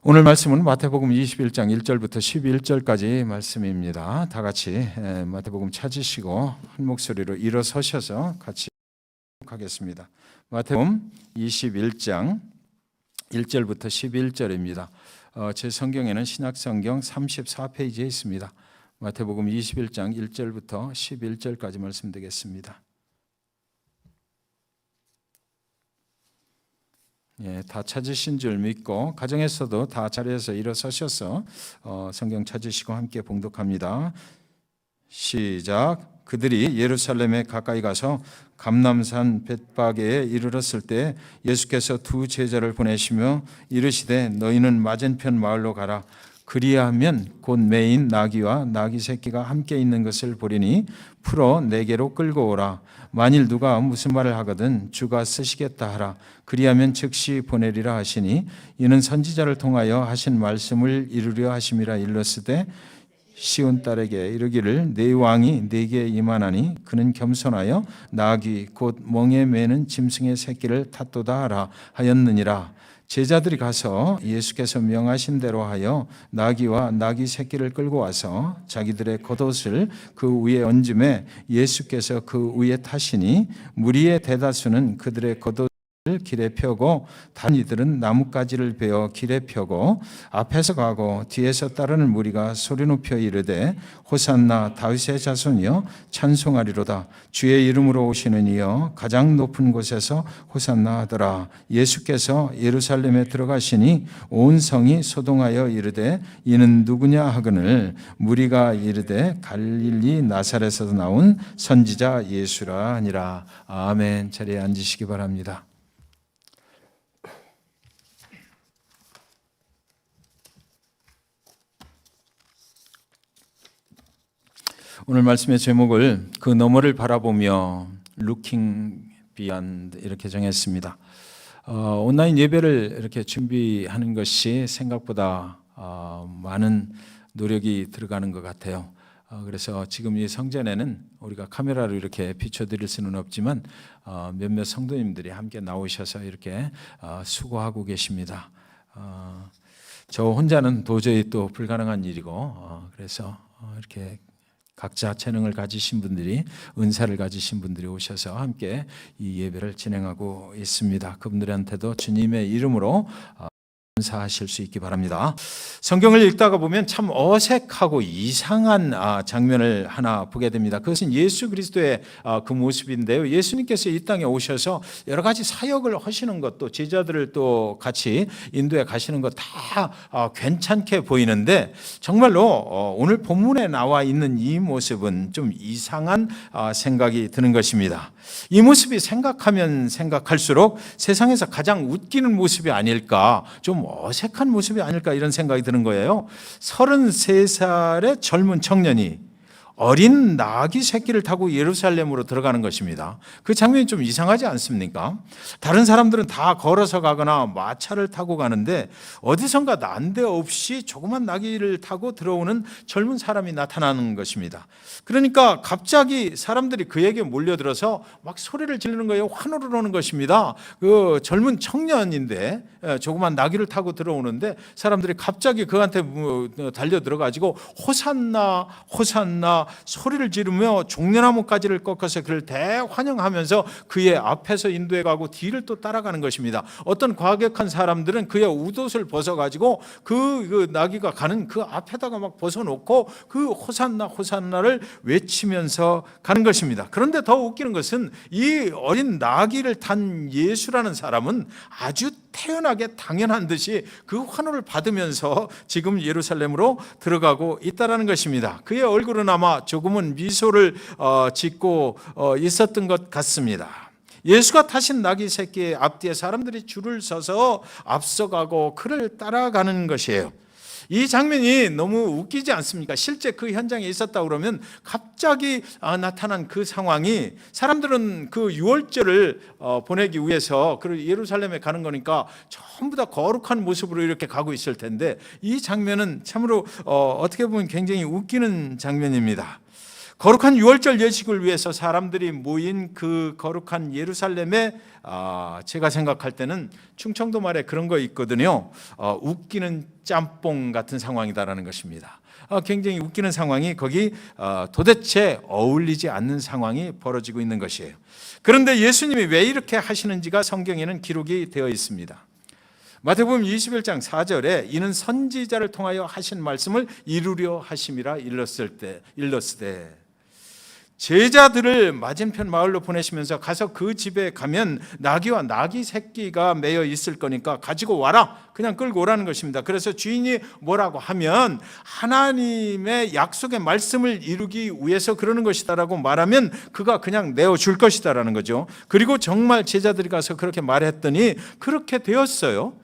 오늘 말씀은 마태복음 21장 1절부터 11절까지 말씀입니다. 다 같이 마태복음 찾으시고 한 목소리로 일어서셔서 같이 하겠습니다. 마태복음 21장 1절부터 11절입니다. 제 성경에는 신약성경 34페이지에 있습니다. 마태복음 21장 1절부터 11절까지 말씀드리겠습니다. 다 찾으신 줄 믿고 가정에서도 다 자리에서 일어서셔서 성경 찾으시고 함께 봉독합니다. 시작. 그들이 예루살렘에 가까이 가서 감람산 벳바게에 이르렀을 때 예수께서 두 제자를 보내시며 이르시되 너희는 맞은편 마을로 가라. 그리하면 곧 매인 나귀와 나귀 새끼가 함께 있는 것을 보리니 풀어 내게로 끌고 오라. 만일 누가 무슨 말을 하거든 주가 쓰시겠다 하라. 그리하면 즉시 보내리라 하시니 이는 선지자를 통하여 하신 말씀을 이루려 하심이라. 일렀으되 시온 딸에게 이르기를 내 왕이 내게 임하나니 그는 겸손하여 나귀 곧 멍에 매는 짐승의 새끼를 탔도다 하라 하였느니라. 제자들이 가서 예수께서 명하신 대로 하여 나귀와 나귀 새끼를 끌고 와서 자기들의 겉옷을 그 위에 얹음에 예수께서 그 위에 타시니 무리의 대다수는 그들의 겉옷을 길에 펴고 다른 이들은 나뭇가지를 베어 길에 펴고 앞에서 가고 뒤에서 따르는 무리가 소리 높여 이르되 호산나 다윗의 자손이여 찬송하리로다. 주의 이름으로 오시는 이여 가장 높은 곳에서 호산나 하더라. 예수께서 예루살렘에 들어가시니 온 성이 소동하여 이르되 이는 누구냐 하거늘 무리가 이르되 갈릴리 나사렛에서 나온 선지자 예수라 하니라. 아멘. 자리에 앉으시기 바랍니다. 오늘 말씀의 제목을 그 너머를 바라보며 Looking Beyond 이렇게 정했습니다. 온라인 예배를 이렇게 준비하는 것이 생각보다 많은 노력이 들어가는 것 같아요. 그래서 지금 이 성전에는 우리가 카메라로 이렇게 비춰드릴 수는 없지만 몇몇 성도님들이 함께 나오셔서 이렇게 수고하고 계십니다. 저 혼자는 도저히 또 불가능한 일이고 그래서 이렇게 각자 재능을 가지신 분들이 은사를 가지신 분들이 오셔서 함께 이 예배를 진행하고 있습니다. 그분들한테도 주님의 이름으로 감사하실 수 있기 바랍니다. 성경을 읽다가 보면 참 어색하고 이상한 장면을 하나 보게 됩니다. 그것은 예수 그리스도의 그 모습인데요. 예수님께서 이 땅에 오셔서 여러 가지 사역을 하시는 것도 제자들을 또 같이 인도에 가시는 것 다 괜찮게 보이는데 정말로 오늘 본문에 나와 있는 이 모습은 좀 이상한 생각이 드는 것입니다. 이 모습이 생각하면 생각할수록 세상에서 가장 웃기는 모습이 아닐까, 좀 어색한 모습이 아닐까 이런 생각이 드는 거예요. 33살의 젊은 청년이 어린 나귀 새끼를 타고 예루살렘으로 들어가는 것입니다. 그 장면이 좀 이상하지 않습니까? 다른 사람들은 다 걸어서 가거나 마차를 타고 가는데 어디선가 난데없이 조그만 나귀를 타고 들어오는 젊은 사람이 나타나는 것입니다. 그러니까 갑자기 사람들이 그에게 몰려들어서 막 소리를 지르는 거예요. 환호를 하는 것입니다. 그 젊은 청년인데 조그만 나귀를 타고 들어오는데 사람들이 갑자기 그한테 달려들어가지고 호산나 호산나 소리를 지르며 종려나무가지를 꺾어서 그를 대환영하면서 그의 앞에서 인도해 가고 뒤를 또 따라가는 것입니다. 어떤 과격한 사람들은 그의 웃옷을 벗어가지고 그 나귀가 가는 그 앞에다가 막 벗어놓고 그 호산나 호산나를 외치면서 가는 것입니다. 그런데 더 웃기는 것은 이 어린 나귀를 탄 예수라는 사람은 아주 태연하게 당연한 듯이 그 환호를 받으면서 지금 예루살렘으로 들어가고 있다는 것입니다. 그의 얼굴은 아마 조금은 미소를 짓고 있었던 것 같습니다. 예수가 타신 나귀 새끼의 앞뒤에 사람들이 줄을 서서 앞서가고 그를 따라가는 것이에요. 이 장면이 너무 웃기지 않습니까? 실제 그 현장에 있었다 그러면 갑자기 나타난 그 상황이 사람들은 그 유월절을 보내기 위해서 예루살렘에 가는 거니까 전부 다 거룩한 모습으로 이렇게 가고 있을 텐데 이 장면은 참으로 어떻게 보면 굉장히 웃기는 장면입니다. 거룩한 유월절 예식을 위해서 사람들이 모인 그 거룩한 예루살렘에 제가 생각할 때는 충청도 말에 그런 거 있거든요. 웃기는 짬뽕 같은 상황이다라는 것입니다. 굉장히 웃기는 상황이 거기 도대체 어울리지 않는 상황이 벌어지고 있는 것이에요. 그런데 예수님이 왜 이렇게 하시는지가 성경에는 기록이 되어 있습니다. 마태복음 21장 4절에 이는 선지자를 통하여 하신 말씀을 이루려 하심이라 일렀으되 제자들을 맞은편 마을로 보내시면서 가서 그 집에 가면 나귀와 나귀 새끼가 매여 있을 거니까 가지고 와라, 그냥 끌고 오라는 것입니다. 그래서 주인이 뭐라고 하면 하나님의 약속의 말씀을 이루기 위해서 그러는 것이다라고 말하면 그가 그냥 내어줄 것이다라는 거죠. 그리고 정말 제자들이 가서 그렇게 말했더니 그렇게 되었어요.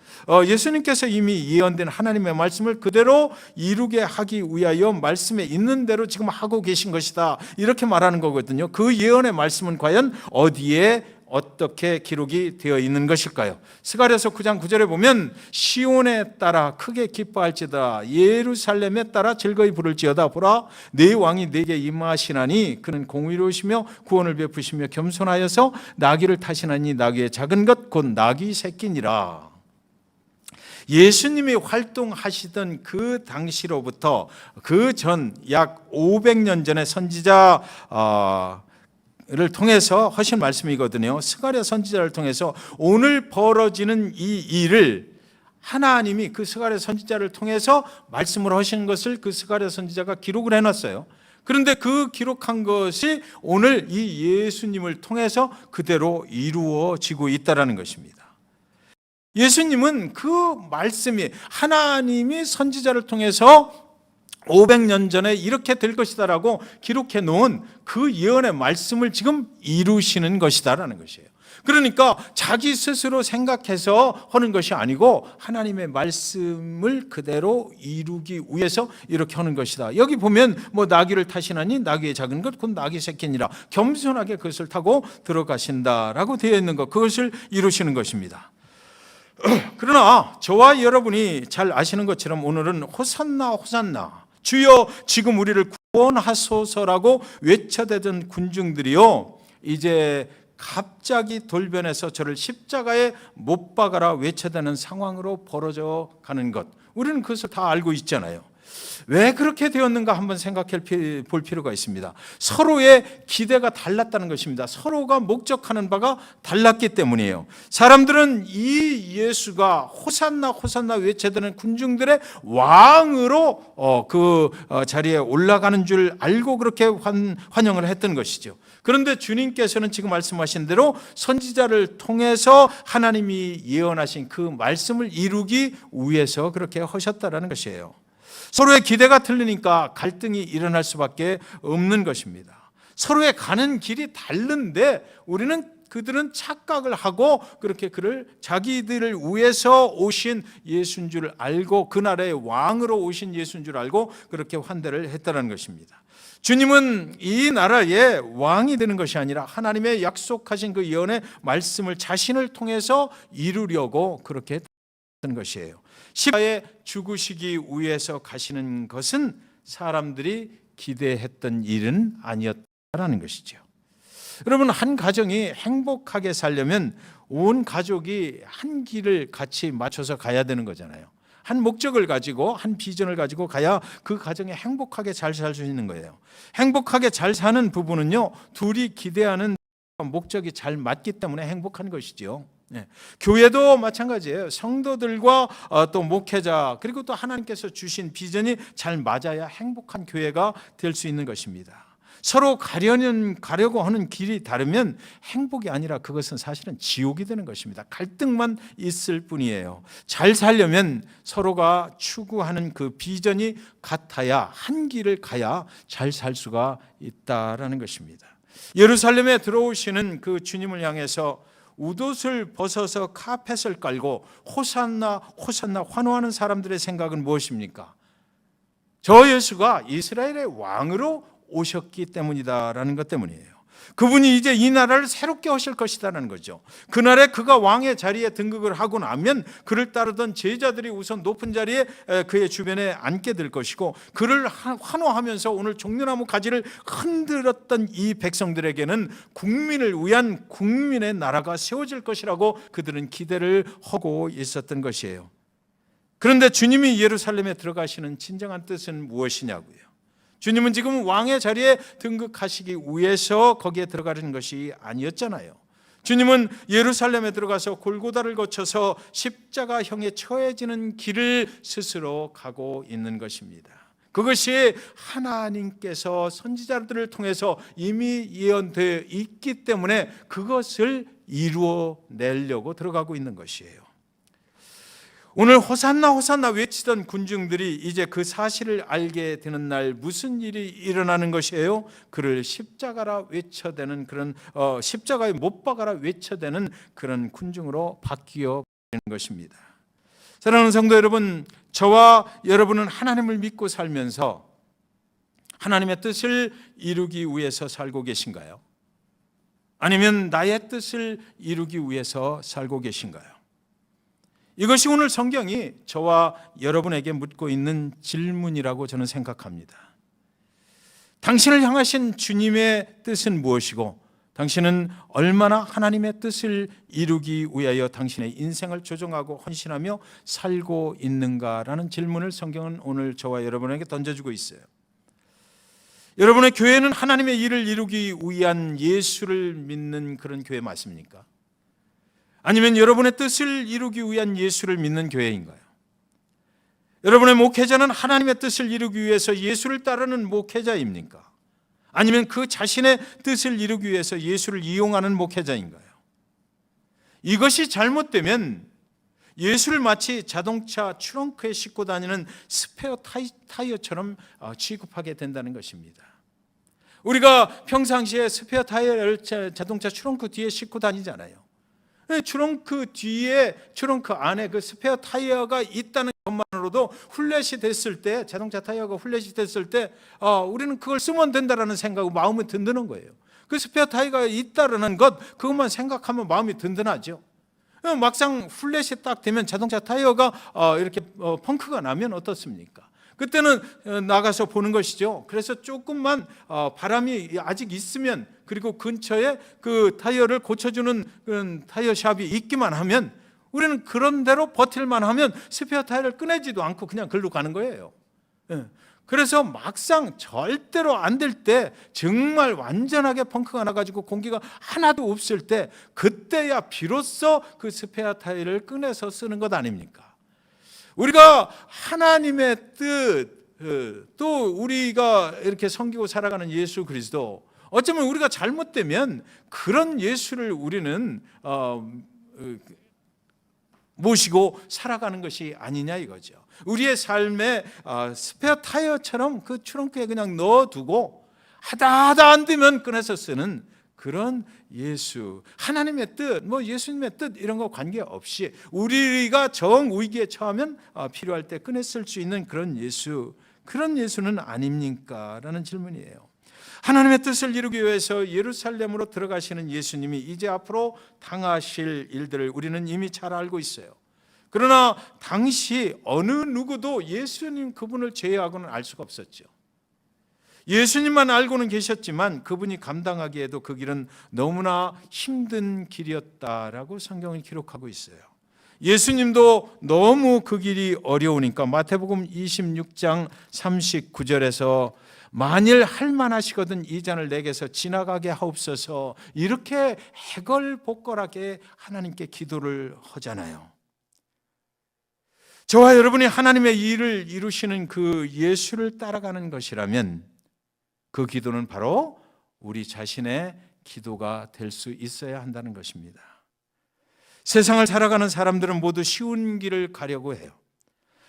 예수님께서 이미 예언된 하나님의 말씀을 그대로 이루게 하기 위하여 말씀에 있는 대로 지금 하고 계신 것이다, 이렇게 말하는 거거든요. 그 예언의 말씀은 과연 어디에 어떻게 기록이 되어 있는 것일까요? 스가랴서 9장 9절에 보면 시온에 따라 크게 기뻐할지어다, 예루살렘에 따라 즐거이 부를지어다. 보라, 내 왕이 내게 임하시나니 그는 공의로우시며 구원을 베푸시며 겸손하여서 나귀를 타시나니 나귀의 작은 것 곧 나귀 새끼니라. 예수님이 활동하시던 그 당시로부터 그 전 약 500년 전에 선지자를 통해서 하신 말씀이거든요. 스가랴 선지자를 통해서 오늘 벌어지는 이 일을 하나님이 그 스가랴 선지자를 통해서 말씀을 하신 것을 그 스가랴 선지자가 기록을 해놨어요. 그런데 그 기록한 것이 오늘 이 예수님을 통해서 그대로 이루어지고 있다는 것입니다. 예수님은 그 말씀이 하나님이 선지자를 통해서 500년 전에 이렇게 될 것이다라고 기록해 놓은 그 예언의 말씀을 지금 이루시는 것이다라는 것이에요. 그러니까 자기 스스로 생각해서 하는 것이 아니고 하나님의 말씀을 그대로 이루기 위해서 이렇게 하는 것이다. 여기 보면 뭐 나귀를 타시나니 나귀의 작은 것 곧 나귀 새끼니라, 겸손하게 그것을 타고 들어가신다라고 되어 있는 것, 그것을 이루시는 것입니다. 그러나 저와 여러분이 잘 아시는 것처럼 오늘은 호산나 호산나, 주여 지금 우리를 구원하소서라고 외쳐대던 군중들이요, 이제 갑자기 돌변해서 저를 십자가에 못 박아라 외쳐대는 상황으로 벌어져 가는 것, 우리는 그것을 다 알고 있잖아요. 왜 그렇게 되었는가 한번 생각해 볼 필요가 있습니다. 서로의 기대가 달랐다는 것입니다. 서로가 목적하는 바가 달랐기 때문이에요. 사람들은 이 예수가 호산나 호산나 외쳐대는 군중들의 왕으로 그 자리에 올라가는 줄 알고 그렇게 환영을 했던 것이죠. 그런데 주님께서는 지금 말씀하신 대로 선지자를 통해서 하나님이 예언하신 그 말씀을 이루기 위해서 그렇게 하셨다라는 것이에요. 서로의 기대가 틀리니까 갈등이 일어날 수밖에 없는 것입니다. 서로의 가는 길이 다른데 그들은 착각을 하고 그렇게 그를 자기들을 위해서 오신 예수인 줄 알고, 그 나라의 왕으로 오신 예수인 줄 알고 그렇게 환대를 했다는 것입니다. 주님은 이 나라의 왕이 되는 것이 아니라 하나님의 약속하신 그 예언의 말씀을 자신을 통해서 이루려고 그렇게 했던 것이에요. 십자가에 죽으시기 위해서 가시는 것은 사람들이 기대했던 일은 아니었다는 것이죠. 여러분, 한 가정이 행복하게 살려면 온 가족이 한 길을 같이 맞춰서 가야 되는 거잖아요. 한 목적을 가지고, 한 비전을 가지고 가야 그 가정이 행복하게 잘 살 수 있는 거예요. 행복하게 잘 사는 부부는요, 둘이 기대하는 목적이 잘 맞기 때문에 행복한 것이죠. 교회도 마찬가지예요. 성도들과 또 목회자, 그리고 또 하나님께서 주신 비전이 잘 맞아야 행복한 교회가 될 수 있는 것입니다. 서로 가려고 하는 길이 다르면 행복이 아니라 그것은 사실은 지옥이 되는 것입니다. 갈등만 있을 뿐이에요. 잘 살려면 서로가 추구하는 그 비전이 같아야, 한 길을 가야 잘 살 수가 있다라는 것입니다. 예루살렘에 들어오시는 그 주님을 향해서 웃옷을 벗어서 카펫을 깔고 호산나 호산나 환호하는 사람들의 생각은 무엇입니까? 저 예수가 이스라엘의 왕으로 오셨기 때문이다라는 것 때문이에요. 그분이 이제 이 나라를 새롭게 하실 것이라는 거죠. 그날에 그가 왕의 자리에 등극을 하고 나면 그를 따르던 제자들이 우선 높은 자리에 그의 주변에 앉게 될 것이고, 그를 환호하면서 오늘 종려나무 가지를 흔들었던 이 백성들에게는 국민을 위한 국민의 나라가 세워질 것이라고 그들은 기대를 하고 있었던 것이에요. 그런데 주님이 예루살렘에 들어가시는 진정한 뜻은 무엇이냐고요. 주님은 지금 왕의 자리에 등극하시기 위해서 거기에 들어가는 것이 아니었잖아요. 주님은 예루살렘에 들어가서 골고다를 거쳐서 십자가형에 처해지는 길을 스스로 가고 있는 것입니다. 그것이 하나님께서 선지자들을 통해서 이미 예언되어 있기 때문에 그것을 이루어내려고 들어가고 있는 것이에요. 오늘 호산나 호산나 외치던 군중들이 이제 그 사실을 알게 되는 날 무슨 일이 일어나는 것이에요? 그를 십자가라 외쳐대는 그런 십자가에 못 박아라 외쳐대는 그런 군중으로 바뀌어 버리는 것입니다. 사랑하는 성도 여러분, 저와 여러분은 하나님을 믿고 살면서 하나님의 뜻을 이루기 위해서 살고 계신가요? 아니면 나의 뜻을 이루기 위해서 살고 계신가요? 이것이 오늘 성경이 저와 여러분에게 묻고 있는 질문이라고 저는 생각합니다. 당신을 향하신 주님의 뜻은 무엇이고, 당신은 얼마나 하나님의 뜻을 이루기 위하여 당신의 인생을 조정하고 헌신하며 살고 있는가라는 질문을 성경은 오늘 저와 여러분에게 던져주고 있어요. 여러분의 교회는 하나님의 일을 이루기 위한 예수를 믿는 그런 교회 맞습니까? 아니면 여러분의 뜻을 이루기 위한 예수를 믿는 교회인가요? 여러분의 목회자는 하나님의 뜻을 이루기 위해서 예수를 따르는 목회자입니까? 아니면 그 자신의 뜻을 이루기 위해서 예수를 이용하는 목회자인가요? 이것이 잘못되면 예수를 마치 자동차 트렁크에 싣고 다니는 스페어 타이어처럼 취급하게 된다는 것입니다. 우리가 평상시에 스페어 타이어를 자동차 트렁크 뒤에 싣고 다니잖아요. 트렁크 뒤에, 트렁크 안에 그 스페어 타이어가 있다는 것만으로도 훌렛이 됐을 때, 자동차 타이어가 훌렛이 됐을 때 우리는 그걸 쓰면 된다라는 생각이 마음에 든드는 거예요. 그 스페어 타이어가 있다라는 것, 그것만 생각하면 마음이 든든하죠. 막상 훌렛이 딱 되면 자동차 타이어가 이렇게 펑크가 나면 어떻습니까? 그때는 나가서 보는 것이죠. 그래서 조금만 바람이 아직 있으면, 그리고 근처에 그 타이어를 고쳐주는 그런 타이어 샵이 있기만 하면, 우리는 그런 대로 버틸만 하면 스페어 타이어를 꺼내지도 않고 그냥 글로 가는 거예요. 그래서 막상 절대로 안 될 때, 정말 완전하게 펑크가 나가지고 공기가 하나도 없을 때, 그때야 비로소 그 스페어 타이어를 꺼내서 쓰는 것 아닙니까? 우리가 하나님의 뜻, 또 우리가 이렇게 섬기고 살아가는 예수 그리스도, 어쩌면 우리가 잘못되면 그런 예수를 우리는 모시고 살아가는 것이 아니냐 이거죠. 우리의 삶에 스페어 타이어처럼 그 트렁크에 그냥 넣어두고 하다 안 되면 꺼내서 쓰는 그런 예수, 하나님의 뜻, 예수님의 뜻 이런 거 관계없이 우리가 정위기에 처하면 필요할 때 꺼내 쓸 수 있는 그런 예수, 그런 예수는 아닙니까? 라는 질문이에요. 하나님의 뜻을 이루기 위해서 예루살렘으로 들어가시는 예수님이 이제 앞으로 당하실 일들을 우리는 이미 잘 알고 있어요. 그러나 당시 어느 누구도 예수님 그분을 제외하고는 알 수가 없었죠. 예수님만 알고는 계셨지만 그분이 감당하기에도 그 길은 너무나 힘든 길이었다라고 성경이 기록하고 있어요. 예수님도 너무 그 길이 어려우니까 마태복음 26장 39절에서 만일 할만하시거든 이 잔을 내게서 지나가게 하옵소서, 이렇게 해걸복걸하게 하나님께 기도를 하잖아요. 저와 여러분이 하나님의 일을 이루시는 그 예수를 따라가는 것이라면 그 기도는 바로 우리 자신의 기도가 될 수 있어야 한다는 것입니다. 세상을 살아가는 사람들은 모두 쉬운 길을 가려고 해요.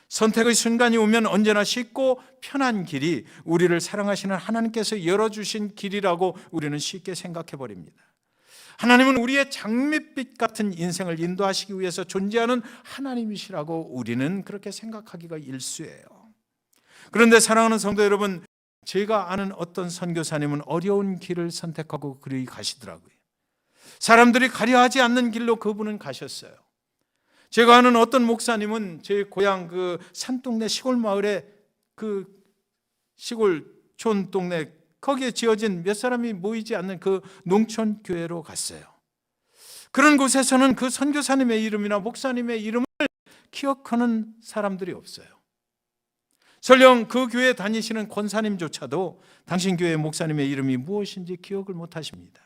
선택의 순간이 오면 언제나 쉽고 편한 길이 우리를 사랑하시는 하나님께서 열어주신 길이라고 우리는 쉽게 생각해 버립니다. 하나님은 우리의 장밋빛 같은 인생을 인도하시기 위해서 존재하는 하나님이시라고 우리는 그렇게 생각하기가 일쑤예요. 그런데 사랑하는 성도 여러분, 제가 아는 어떤 선교사님은 어려운 길을 선택하고 그리 가시더라고요. 사람들이 가려하지 않는 길로 그분은 가셨어요. 제가 아는 어떤 목사님은 제 고향 그 산동네 시골 마을에 그 시골촌 동네 거기에 지어진 몇 사람이 모이지 않는 그 농촌 교회로 갔어요. 그런 곳에서는 그 선교사님의 이름이나 목사님의 이름을 기억하는 사람들이 없어요. 설령 그 교회 다니시는 권사님조차도 당신 교회 목사님의 이름이 무엇인지 기억을 못 하십니다.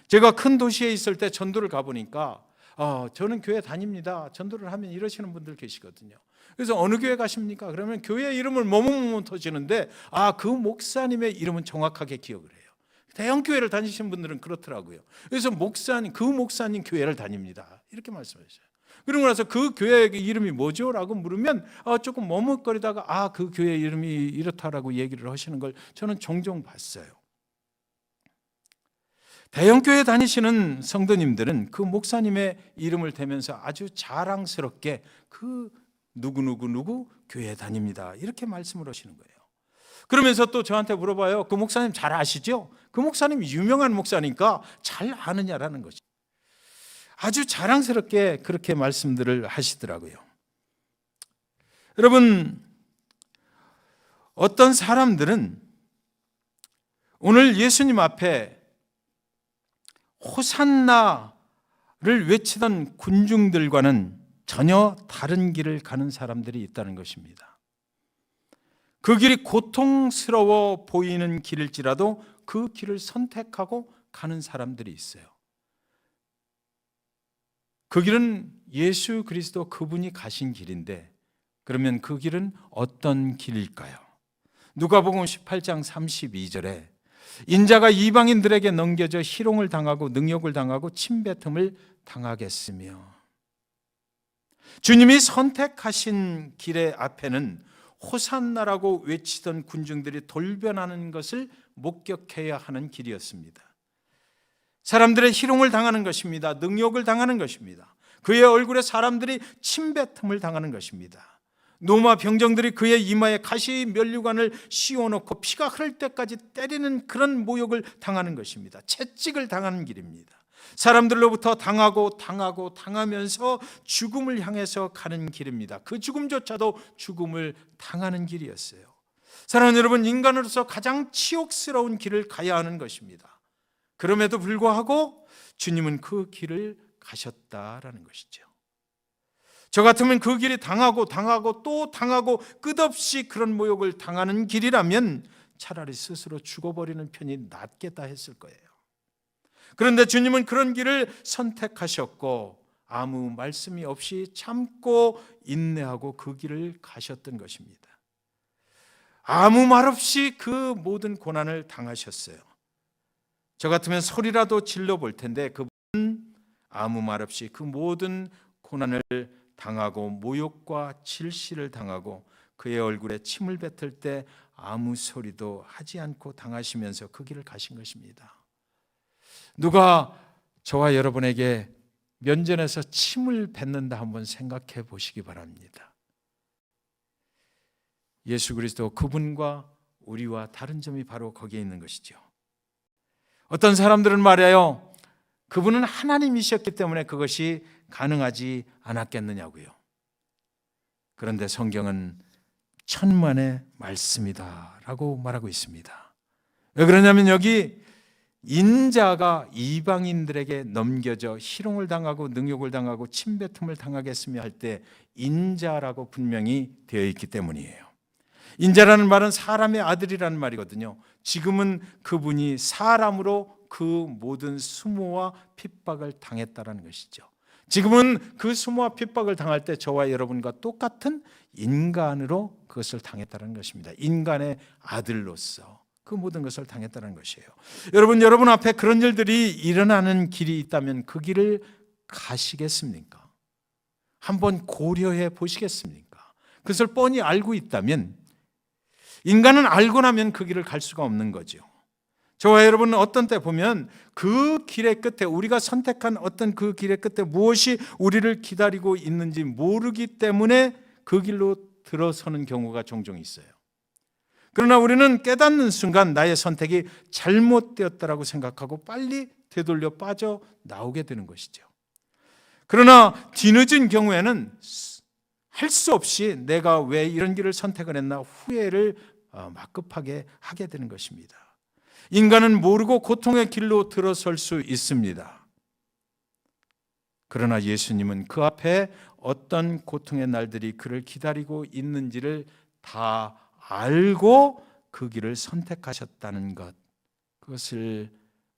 제가 큰 도시에 있을 때 전도를 가보니까 저는 교회 다닙니다. 전도를 하면 이러시는 분들 계시거든요. 그래서 어느 교회 가십니까? 그러면 교회 이름을 뭐뭐뭐 터지는데 그 목사님의 이름은 정확하게 기억을 해요. 대형 교회를 다니시는 분들은 그렇더라고요. 그래서 그 목사님 교회를 다닙니다. 이렇게 말씀하셨어요. 그러고 나서 그 교회 이름이 뭐죠? 라고 물으면 조금 머뭇거리다가 그 교회 이름이 이렇다라고 얘기를 하시는 걸 저는 종종 봤어요. 대형교회 다니시는 성도님들은 그 목사님의 이름을 대면서 아주 자랑스럽게 그 누구 교회 다닙니다. 이렇게 말씀을 하시는 거예요. 그러면서 또 저한테 물어봐요. 그 목사님 잘 아시죠? 그 목사님 유명한 목사니까 잘 아느냐라는 거죠. 아주 자랑스럽게 그렇게 말씀들을 하시더라고요. 여러분, 어떤 사람들은 오늘 예수님 앞에 호산나를 외치던 군중들과는 전혀 다른 길을 가는 사람들이 있다는 것입니다. 그 길이 고통스러워 보이는 길일지라도 그 길을 선택하고 가는 사람들이 있어요. 그 길은 예수 그리스도 그분이 가신 길인데 그러면 그 길은 어떤 길일까요? 누가복음 18장 32절에 인자가 이방인들에게 넘겨져 희롱을 당하고 능욕을 당하고 침뱉음을 당하겠으며, 주님이 선택하신 길의 앞에는 호산나라고 외치던 군중들이 돌변하는 것을 목격해야 하는 길이었습니다. 사람들의 희롱을 당하는 것입니다. 능욕을 당하는 것입니다. 그의 얼굴에 사람들이 침뱉음을 당하는 것입니다. 노마 병정들이 그의 이마에 가시 면류관을 씌워놓고 피가 흐를 때까지 때리는 그런 모욕을 당하는 것입니다. 채찍을 당하는 길입니다. 사람들로부터 당하면서 죽음을 향해서 가는 길입니다. 그 죽음조차도 죽음을 당하는 길이었어요. 사랑하는 여러분, 인간으로서 가장 치욕스러운 길을 가야 하는 것입니다. 그럼에도 불구하고 주님은 그 길을 가셨다라는 것이죠. 저 같으면 그 길이 당하고 또 당하고 끝없이 그런 모욕을 당하는 길이라면 차라리 스스로 죽어버리는 편이 낫겠다 했을 거예요. 그런데 주님은 그런 길을 선택하셨고 아무 말씀이 없이 참고 인내하고 그 길을 가셨던 것입니다. 아무 말 없이 그 모든 고난을 당하셨어요. 저 같으면 소리라도 질러 볼 텐데 그분은 아무 말 없이 그 모든 고난을 당하고 모욕과 질시를 당하고 그의 얼굴에 침을 뱉을 때 아무 소리도 하지 않고 당하시면서 그 길을 가신 것입니다. 누가 저와 여러분에게 면전에서 침을 뱉는다 한번 생각해 보시기 바랍니다. 예수 그리스도 그분과 우리와 다른 점이 바로 거기에 있는 것이죠. 어떤 사람들은 말해요. 그분은 하나님이셨기 때문에 그것이 가능하지 않았겠느냐고요. 그런데 성경은 천만의 말씀이다라고 말하고 있습니다. 왜 그러냐면 여기 인자가 이방인들에게 넘겨져 희롱을 당하고 능욕을 당하고 침뱉음을 당하겠으며 할 때 인자라고 분명히 되어 있기 때문이에요. 인자라는 말은 사람의 아들이라는 말이거든요. 지금은 그분이 사람으로 그 모든 수모와 핍박을 당했다는 것이죠. 지금은 그 수모와 핍박을 당할 때 저와 여러분과 똑같은 인간으로 그것을 당했다는 것입니다. 인간의 아들로서 그 모든 것을 당했다는 것이에요. 여러분 앞에 그런 일들이 일어나는 길이 있다면 그 길을 가시겠습니까? 한번 고려해 보시겠습니까? 그것을 뻔히 알고 있다면, 인간은 알고 나면 그 길을 갈 수가 없는 거죠. 저와 여러분은 어떤 때 보면 그 길의 끝에, 우리가 선택한 어떤 그 길의 끝에 무엇이 우리를 기다리고 있는지 모르기 때문에 그 길로 들어서는 경우가 종종 있어요. 그러나 우리는 깨닫는 순간 나의 선택이 잘못되었다라고 생각하고 빨리 되돌려 빠져나오게 되는 것이죠. 그러나 뒤늦은 경우에는 할 수 없이 내가 왜 이런 길을 선택을 했나 후회를 막급하게 하게 되는 것입니다. 인간은 모르고 고통의 길로 들어설 수 있습니다. 그러나 예수님은 그 앞에 어떤 고통의 날들이 그를 기다리고 있는지를 다 알고 그 길을 선택하셨다는 것, 그것을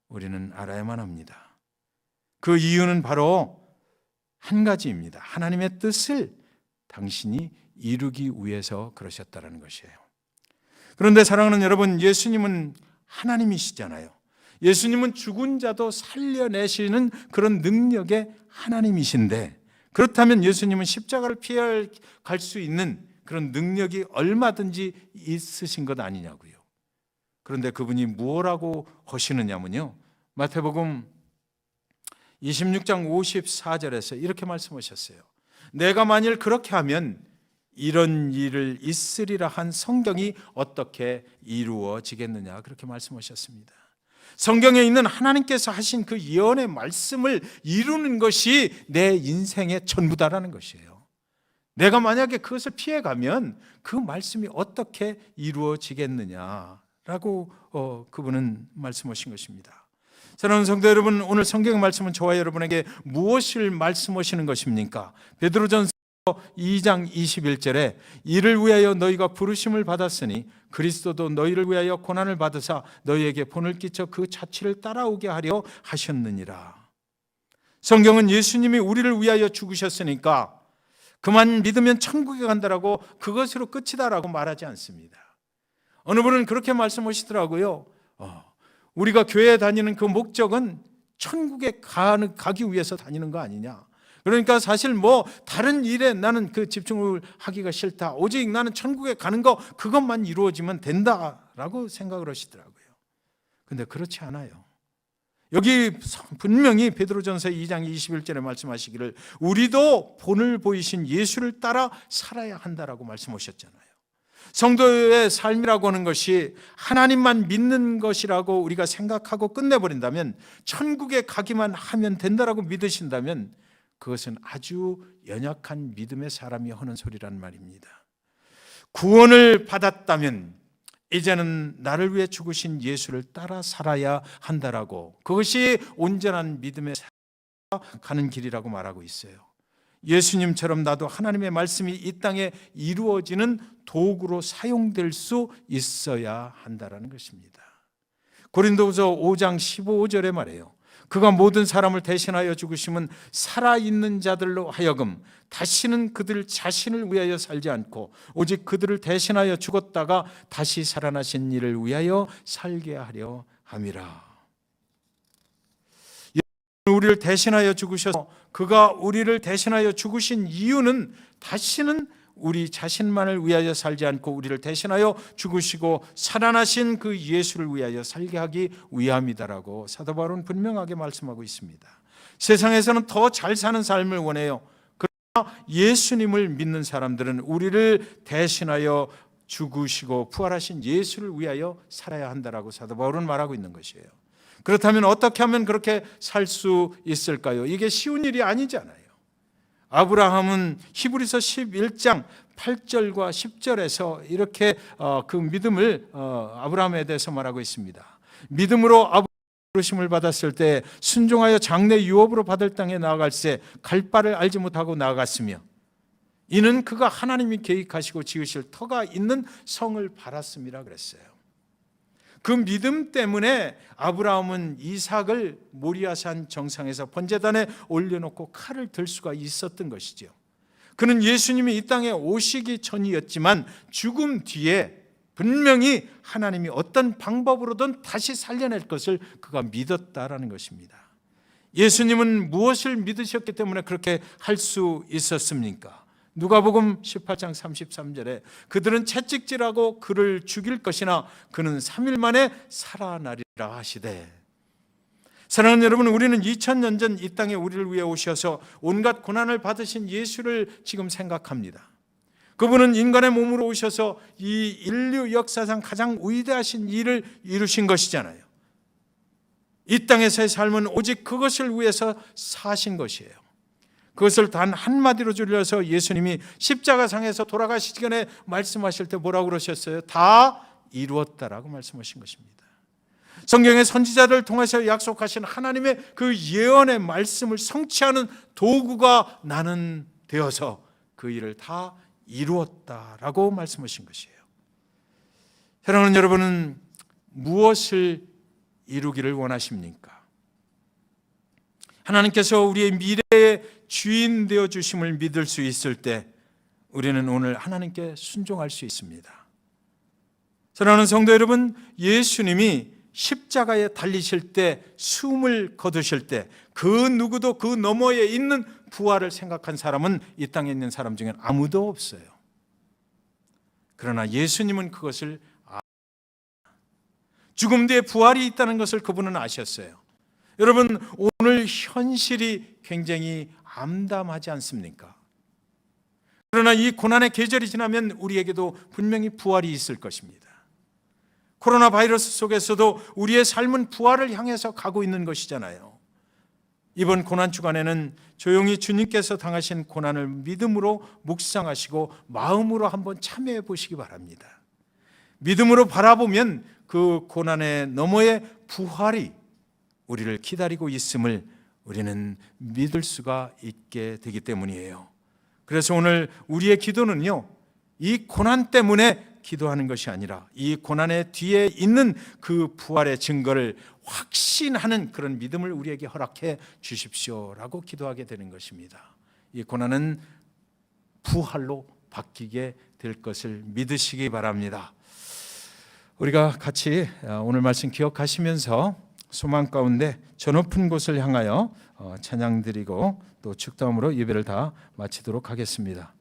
우리는 알아야만 합니다. 그 이유는 바로 한 가지입니다. 하나님의 뜻을 당신이 이루기 위해서 그러셨다는 것이에요. 그런데 사랑하는 여러분, 예수님은 하나님이시잖아요. 예수님은 죽은 자도 살려내시는 그런 능력의 하나님이신데, 그렇다면 예수님은 십자가를 피해 갈 수 있는 그런 능력이 얼마든지 있으신 것 아니냐고요. 그런데 그분이 무엇라고 하시느냐면요, 마태복음 26장 54절에서 이렇게 말씀하셨어요. 내가 만일 그렇게 하면 이런 일을 있으리라 한 성경이 어떻게 이루어지겠느냐, 그렇게 말씀하셨습니다. 성경에 있는 하나님께서 하신 그 예언의 말씀을 이루는 것이 내 인생의 전부다라는 것이에요. 내가 만약에 그것을 피해가면 그 말씀이 어떻게 이루어지겠느냐라고 그분은 말씀하신 것입니다. 사랑하는 성도 여러분, 오늘 성경의 말씀은 저와 여러분에게 무엇을 말씀하시는 것입니까? 베드로전서 2장 21절에 이를 위하여 너희가 부르심을 받았으니 그리스도도 너희를 위하여 고난을 받으사 너희에게 본을 끼쳐 그 자취를 따라오게 하려 하셨느니라. 성경은 예수님이 우리를 위하여 죽으셨으니까 그만 믿으면 천국에 간다라고, 그것으로 끝이다라고 말하지 않습니다. 어느 분은 그렇게 말씀하시더라고요. 우리가 교회에 다니는 그 목적은 천국에 가기 위해서 다니는 거 아니냐. 그러니까 사실 다른 일에 나는 그 집중을 하기가 싫다. 오직 나는 천국에 가는 거, 그것만 이루어지면 된다라고 생각을 하시더라고요. 근데 그렇지 않아요. 여기 분명히 베드로전서 2장 21절에 말씀하시기를 우리도 본을 보이신 예수를 따라 살아야 한다라고 말씀하셨잖아요. 성도의 삶이라고 하는 것이 하나님만 믿는 것이라고 우리가 생각하고 끝내버린다면, 천국에 가기만 하면 된다라고 믿으신다면 그것은 아주 연약한 믿음의 사람이 하는 소리란 말입니다. 구원을 받았다면 이제는 나를 위해 죽으신 예수를 따라 살아야 한다라고, 그것이 온전한 믿음의 가는 길이라고 말하고 있어요. 예수님처럼 나도 하나님의 말씀이 이 땅에 이루어지는 도구로 사용될 수 있어야 한다라는 것입니다. 고린도후서 5장 15절에 말해요. 그가 모든 사람을 대신하여 죽으심은 살아있는 자들로 하여금 다시는 그들 자신을 위하여 살지 않고 오직 그들을 대신하여 죽었다가 다시 살아나신 이를 위하여 살게 하려 함이라. 우리를 대신하여 죽으셔서, 그가 우리를 대신하여 죽으신 이유는 다시는 우리 자신만을 위하여 살지 않고 우리를 대신하여 죽으시고 살아나신 그 예수를 위하여 살게 하기 위함이다라고 사도 바울은 분명하게 말씀하고 있습니다. 세상에서는 더 잘 사는 삶을 원해요. 그러나 예수님을 믿는 사람들은 우리를 대신하여 죽으시고 부활하신 예수를 위하여 살아야 한다라고 사도 바울은 말하고 있는 것이에요. 그렇다면 어떻게 하면 그렇게 살 수 있을까요? 이게 쉬운 일이 아니잖아요. 아브라함은 히브리서 11장 8절과 10절에서 이렇게 그 믿음을 아브라함에 대해서 말하고 있습니다. 믿음으로 아브라함이 부르심을 받았을 때 순종하여 장래 유업으로 받을 땅에 나아갈새 갈 바를 알지 못하고 나아갔으며 이는 그가 하나님이 계획하시고 지으실 터가 있는 성을 바랐음이라 그랬어요. 그 믿음 때문에 아브라함은 이삭을 모리아산 정상에서 번제단에 올려놓고 칼을 들 수가 있었던 것이죠. 그는 예수님이 이 땅에 오시기 전이었지만 죽음 뒤에 분명히 하나님이 어떤 방법으로든 다시 살려낼 것을 그가 믿었다라는 것입니다. 예수님은 무엇을 믿으셨기 때문에 그렇게 할 수 있었습니까? 누가복음 18장 33절에 그들은 채찍질하고 그를 죽일 것이나 그는 3일 만에 살아나리라 하시되. 사랑하는 여러분, 우리는 2000년 전 이 땅에 우리를 위해 오셔서 온갖 고난을 받으신 예수를 지금 생각합니다. 그분은 인간의 몸으로 오셔서 이 인류 역사상 가장 위대하신 일을 이루신 것이잖아요. 이 땅에서의 삶은 오직 그것을 위해서 사신 것이에요. 그것을 단 한마디로 줄여서 예수님이 십자가상에서 돌아가시기 전에 말씀하실 때 뭐라고 그러셨어요? 다 이루었다라고 말씀하신 것입니다. 성경의 선지자들을 통해서 약속하신 하나님의 그 예언의 말씀을 성취하는 도구가 나는 되어서 그 일을 다 이루었다라고 말씀하신 것이에요. 사랑하는 여러분은 무엇을 이루기를 원하십니까? 하나님께서 우리의 미래의 주인 되어 주심을 믿을 수 있을 때 우리는 오늘 하나님께 순종할 수 있습니다. 사랑하는 성도 여러분, 예수님이 십자가에 달리실 때, 숨을 거두실 때 그 누구도 그 너머에 있는 부활을 생각한 사람은 이 땅에 있는 사람 중에 아무도 없어요. 그러나 예수님은 그것을 죽음 뒤에 부활이 있다는 것을 그분은 아셨어요. 여러분, 오늘 현실이 굉장히 암담하지 않습니까? 그러나 이 고난의 계절이 지나면 우리에게도 분명히 부활이 있을 것입니다. 코로나 바이러스 속에서도 우리의 삶은 부활을 향해서 가고 있는 것이잖아요. 이번 고난 주간에는 조용히 주님께서 당하신 고난을 믿음으로 묵상하시고 마음으로 한번 참여해 보시기 바랍니다. 믿음으로 바라보면 그 고난의 너머의 부활이 우리를 기다리고 있음을 우리는 믿을 수가 있게 되기 때문이에요. 그래서 오늘 우리의 기도는요, 이 고난 때문에 기도하는 것이 아니라 이 고난의 뒤에 있는 그 부활의 증거를 확신하는 그런 믿음을 우리에게 허락해 주십시오라고 기도하게 되는 것입니다. 이 고난은 부활로 바뀌게 될 것을 믿으시기 바랍니다. 우리가 같이 오늘 말씀 기억하시면서 소망 가운데 저 높은 곳을 향하여 찬양 드리고 또 축도함으로 예배를 다 마치도록 하겠습니다.